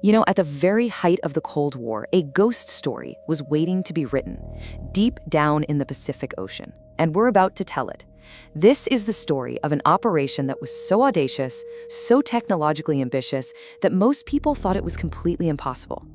You know, at the very height of the Cold War, a ghost story was waiting to be written, deep down in the Pacific Ocean, and we're about to tell it. This is the story of an operation that was so audacious, so technologically ambitious, that most people thought it was completely impossible.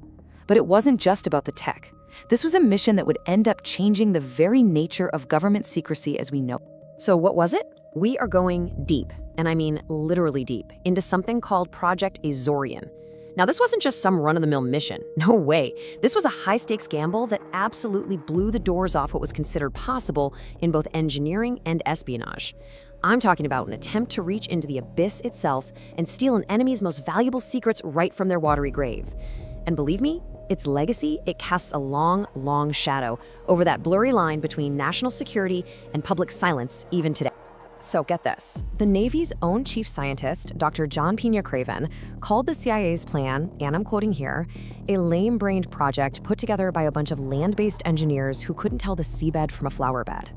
But it wasn't just about the tech. This was a mission that would end up changing the very nature of government secrecy as we know. So what was it? We are going deep, and I mean literally deep, into something called Project Azorian. Now, this wasn't just some run-of-the-mill mission. No way. This was a high-stakes gamble that absolutely blew the doors off what was considered possible in both engineering and espionage. I'm talking about an attempt to reach into the abyss itself and steal an enemy's most valuable secrets right from their watery grave. And believe me, its legacy, it casts a long, long shadow over that blurry line between national security and public silence even today. So get this, the Navy's own chief scientist, Dr. John Pena Craven, called the CIA's plan, and I'm quoting here, a lame-brained project put together by a bunch of land-based engineers who couldn't tell the seabed from a flower bed.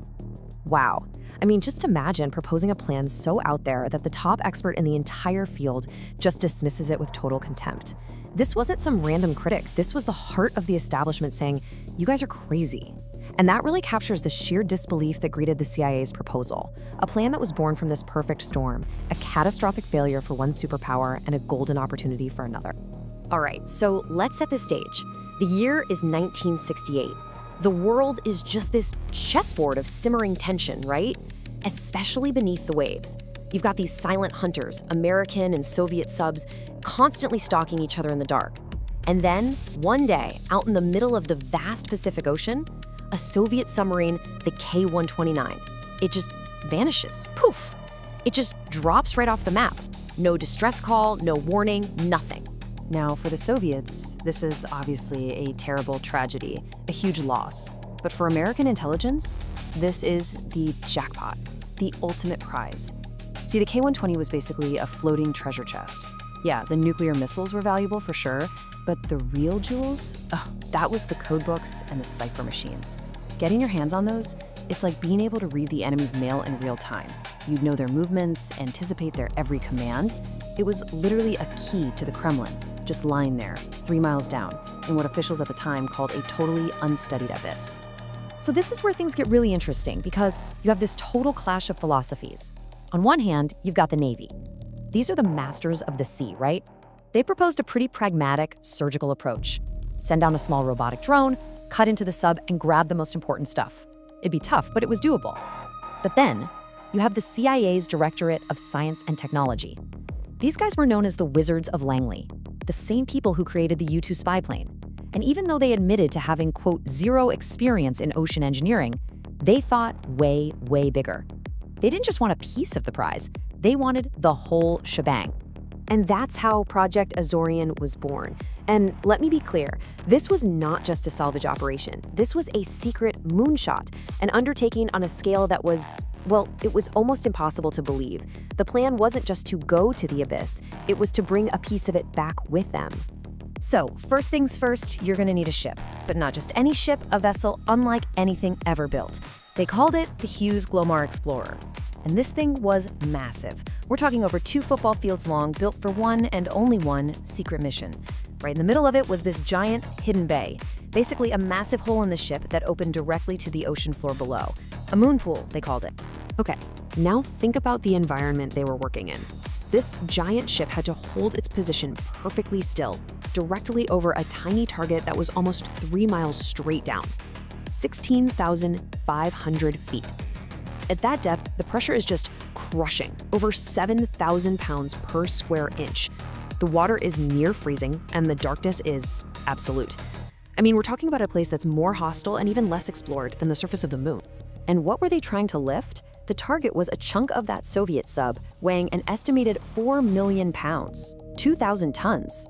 Wow. I mean, just imagine proposing a plan so out there that the top expert in the entire field just dismisses it with total contempt. This wasn't some random critic. This was the heart of the establishment saying, you guys are crazy. And that really captures the sheer disbelief that greeted the CIA's proposal, a plan that was born from this perfect storm, a catastrophic failure for one superpower and a golden opportunity for another. All right, so let's set the stage. The year is 1968. The world is just this chessboard of simmering tension, right? Especially beneath the waves. You've got these silent hunters, American and Soviet subs, constantly stalking each other in the dark. And then, one day, out in the middle of the vast Pacific Ocean, a Soviet submarine, the K-129. It just vanishes. Poof! It just drops right off the map. No distress call, no warning, nothing. Now, for the Soviets, this is obviously a terrible tragedy, a huge loss. But for American intelligence, this is the jackpot, the ultimate prize. See, the K-120 was basically a floating treasure chest. Yeah, the nuclear missiles were valuable for sure, but the real jewels, that was the code books and the cipher machines. Getting your hands on those, it's like being able to read the enemy's mail in real time. You'd know their movements, anticipate their every command. It was literally a key to the Kremlin, just lying there, 3 miles down, in what officials at the time called a totally unstudied abyss. So this is where things get really interesting, because you have this total clash of philosophies. On one hand, you've got the Navy. These are the masters of the sea, right? They proposed a pretty pragmatic, surgical approach. Send down a small robotic drone, cut into the sub, and grab the most important stuff. It'd be tough, but it was doable. But then, you have the CIA's Directorate of Science and Technology. These guys were known as the Wizards of Langley, the same people who created the U-2 spy plane. And even though they admitted to having, quote, zero experience in ocean engineering, they thought way, way bigger. They didn't just want a piece of the prize, they wanted the whole shebang. And that's how Project Azorian was born. And let me be clear, this was not just a salvage operation. This was a secret moonshot, an undertaking on a scale that was, well, it was almost impossible to believe. The plan wasn't just to go to the abyss, it was to bring a piece of it back with them. So, first things first, you're gonna need a ship. But not just any ship, a vessel unlike anything ever built. They called it the Hughes Glomar Explorer. And this thing was massive. We're talking over 2 football fields long, built for one and only one secret mission. Right in the middle of it was this giant hidden bay, basically a massive hole in the ship that opened directly to the ocean floor below. A moon pool, they called it. Okay, now think about the environment they were working in. This giant ship had to hold its position perfectly still, directly over a tiny target that was almost 3 miles straight down. 16,500 feet. At that depth, the pressure is just crushing, over 7,000 pounds per square inch. The water is near freezing, and the darkness is absolute. I mean, we're talking about a place that's more hostile and even less explored than the surface of the moon. And what were they trying to lift? The target was a chunk of that Soviet sub, weighing an estimated 4 million pounds, 2,000 tons.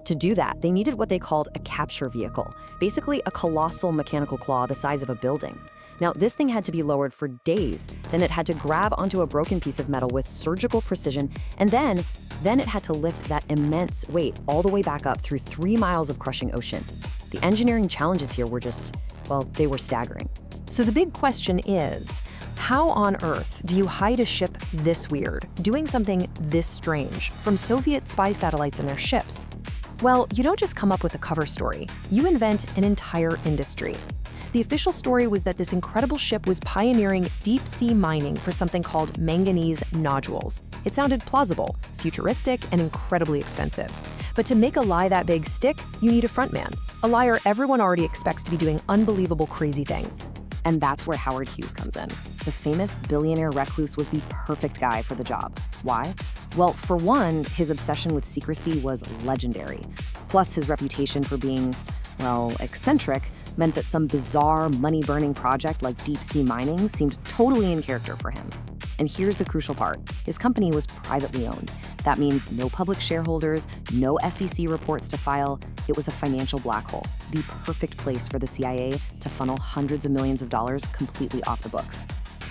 To do that, they needed what they called a capture vehicle, basically a colossal mechanical claw the size of a building. Now, this thing had to be lowered for days, then it had to grab onto a broken piece of metal with surgical precision, and then it had to lift that immense weight all the way back up through 3 miles of crushing ocean. The engineering challenges here were just, well, they were staggering. So the big question is, how on earth do you hide a ship this weird, doing something this strange, from Soviet spy satellites and their ships? Well, you don't just come up with a cover story. You invent an entire industry. The official story was that this incredible ship was pioneering deep-sea mining for something called manganese nodules. It sounded plausible, futuristic, and incredibly expensive. But to make a lie that big stick, you need a frontman, a liar everyone already expects to be doing unbelievable crazy thing. And that's where Howard Hughes comes in. The famous billionaire recluse was the perfect guy for the job. Why? Well, for one, his obsession with secrecy was legendary. Plus, his reputation for being, well, eccentric meant that some bizarre, money-burning project like deep-sea mining seemed totally in character for him. And here's the crucial part. His company was privately owned. That means no public shareholders, no SEC reports to file. It was a financial black hole, the perfect place for the CIA to funnel hundreds of millions of dollars completely off the books.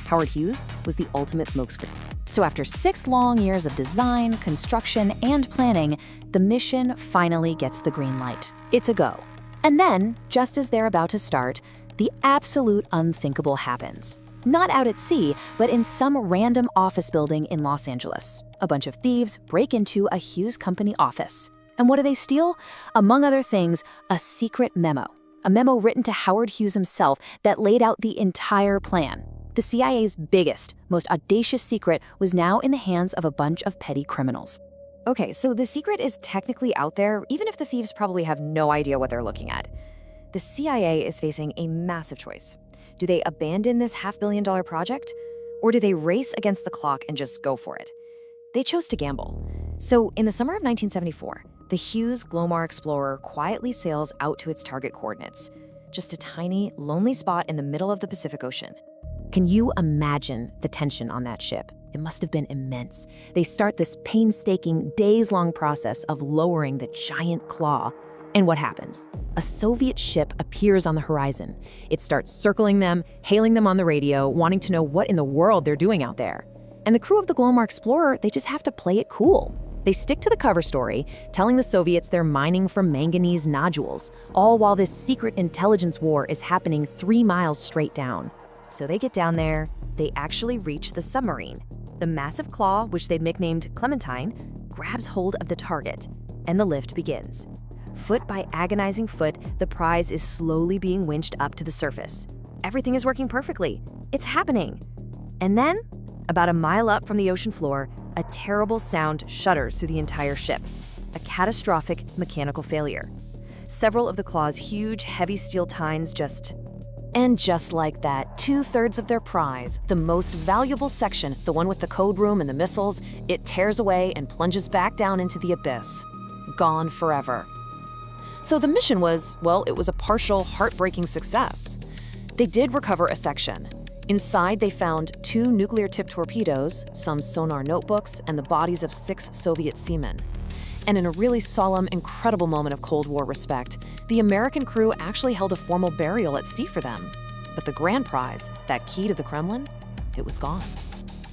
Howard Hughes was the ultimate smokescreen. So after 6 long years of design, construction, and planning, the mission finally gets the green light. It's a go. And then, just as they're about to start, the absolute unthinkable happens. Not out at sea, but in some random office building in Los Angeles. A bunch of thieves break into a Hughes company office. And what do they steal? Among other things, a secret memo. A memo written to Howard Hughes himself that laid out the entire plan. The CIA's biggest, most audacious secret was now in the hands of a bunch of petty criminals. Okay, so the secret is technically out there, even if the thieves probably have no idea what they're looking at. The CIA is facing a massive choice. Do they abandon this $500 million project? Or do they race against the clock and just go for it? They chose to gamble. So in the summer of 1974, the Hughes Glomar Explorer quietly sails out to its target coordinates, just a tiny, lonely spot in the middle of the Pacific Ocean. Can you imagine the tension on that ship? It must have been immense. They start this painstaking, days-long process of lowering the giant claw. And what happens? A Soviet ship appears on the horizon. It starts circling them, hailing them on the radio, wanting to know what in the world they're doing out there. And the crew of the Glomar Explorer, they just have to play it cool. They stick to the cover story, telling the Soviets they're mining for manganese nodules, all while this secret intelligence war is happening 3 miles straight down. So they get down there, they actually reach the submarine. The massive claw, which they'd nicknamed Clementine, grabs hold of the target, and the lift begins. Foot by agonizing foot, the prize is slowly being winched up to the surface. Everything is working perfectly. It's happening. And then, about a mile up from the ocean floor, a terrible sound shudders through the entire ship. A catastrophic mechanical failure. Several of the claw's huge, heavy steel tines just... And just like that, 2/3 of their prize, the most valuable section, the one with the code room and the missiles, it tears away and plunges back down into the abyss. Gone forever. So the mission was, well, it was a partial, heartbreaking success. They did recover a section. Inside, they found 2 nuclear-tipped torpedoes, some sonar notebooks, and the bodies of 6 Soviet seamen. And in a really solemn, incredible moment of Cold War respect, the American crew actually held a formal burial at sea for them. But the grand prize, that key to the Kremlin, it was gone.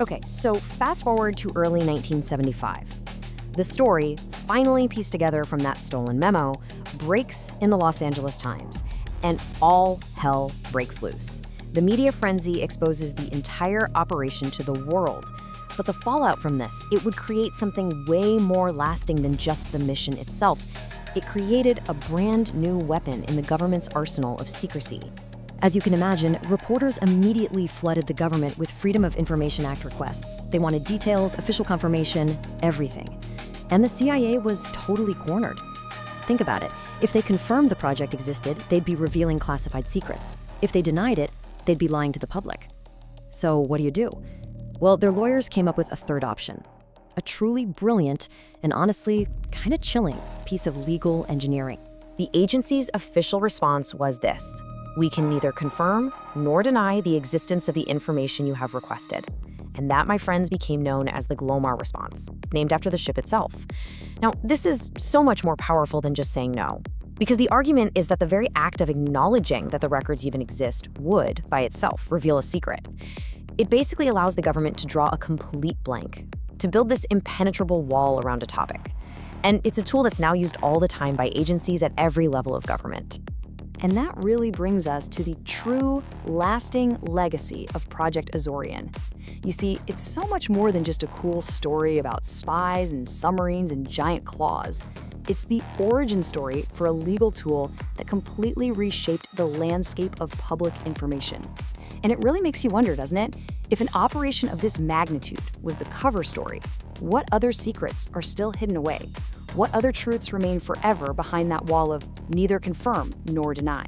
Okay, so fast forward to early 1975. The story, finally pieced together from that stolen memo, breaks in the Los Angeles Times, and all hell breaks loose. The media frenzy exposes the entire operation to the world. But the fallout from this, it would create something way more lasting than just the mission itself. It created a brand new weapon in the government's arsenal of secrecy. As you can imagine, reporters immediately flooded the government with Freedom of Information Act requests. They wanted details, official confirmation, everything. And the CIA was totally cornered. Think about it. If they confirmed the project existed, they'd be revealing classified secrets. If they denied it, they'd be lying to the public. So what do? Well, their lawyers came up with a third option. A truly brilliant and honestly kind of chilling piece of legal engineering. The agency's official response was this: we can neither confirm nor deny the existence of the information you have requested. And that, my friends, became known as the Glomar Response, named after the ship itself. Now, this is so much more powerful than just saying no, because the argument is that the very act of acknowledging that the records even exist would, by itself, reveal a secret. It basically allows the government to draw a complete blank, to build this impenetrable wall around a topic. And it's a tool that's now used all the time by agencies at every level of government. And that really brings us to the true, lasting legacy of Project Azorian. You see, it's so much more than just a cool story about spies and submarines and giant claws. It's the origin story for a legal tool that completely reshaped the landscape of public information. And it really makes you wonder, doesn't it? If an operation of this magnitude was the cover story, what other secrets are still hidden away? What other truths remain forever behind that wall of neither confirm nor deny?